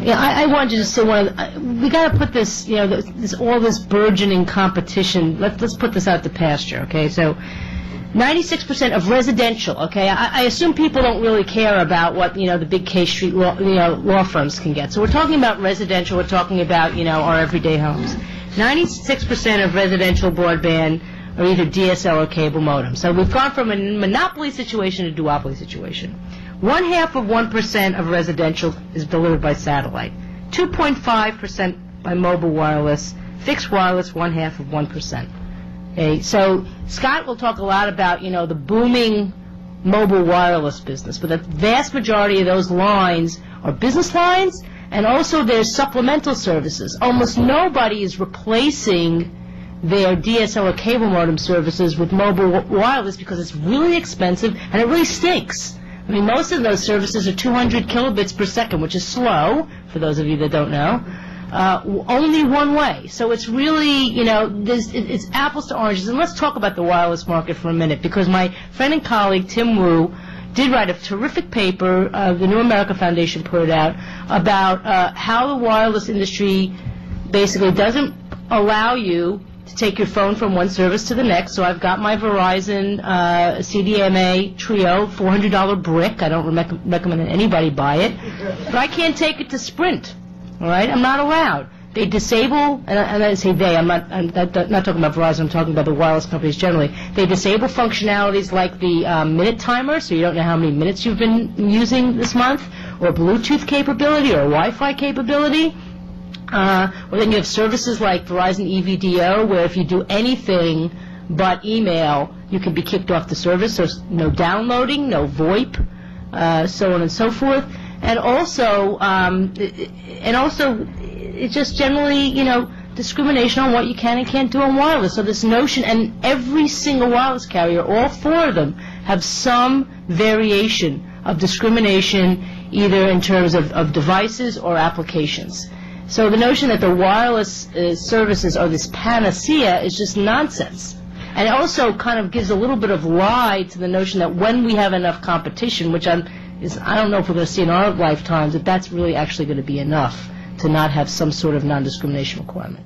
Yeah, I wanted to just say we got to put this, all this burgeoning competition. Let's put this out to pasture, okay? So, 96% of residential, okay? I assume people don't really care about what the big K Street law firms can get. So we're talking about residential. We're talking about our everyday homes. 96% of residential broadband are either DSL or cable modem. So we've gone from a monopoly situation to a duopoly situation. 0.5% of residential is delivered by satellite. 2.5% by mobile wireless. Fixed wireless, 0.5%. Okay, so Scott will talk a lot about the booming mobile wireless business, but the vast majority of those lines are business lines, and also there's supplemental services. Almost nobody is replacing their DSL or cable modem services with mobile wireless because it's really expensive and it really stinks. I mean, most of those services are 200 kilobits per second, which is slow, for those of you that don't know, only one way. So it's really, it's apples to oranges. And let's talk about the wireless market for a minute, because my friend and colleague, Tim Wu, did write a terrific paper, the New America Foundation put it out, about how the wireless industry basically doesn't allow you to take your phone from one service to the next. So I've got my Verizon CDMA Trio, $400 brick. I don't recommend anybody buy it. But I can't take it to Sprint. All right? I'm not allowed. They disable, and I say they, I'm not talking about Verizon, I'm talking about the wireless companies generally. They disable functionalities like the minute timer, so you don't know how many minutes you've been using this month, or Bluetooth capability, or Wi-Fi capability. Or then you have services like Verizon EVDO, where if you do anything but email, you can be kicked off the service. So no downloading, no VoIP, so on and so forth. And also it's just generally, discrimination on what you can and can't do on wireless. So this notion, and every single wireless carrier, all four of them, have some variation of discrimination, either in terms of devices or applications. So the notion that the wireless services are this panacea is just nonsense. And it also kind of gives a little bit of lie to the notion that when we have enough competition, which I don't know if we're going to see in our lifetimes, that that's really actually going to be enough to not have some sort of non-discrimination requirement.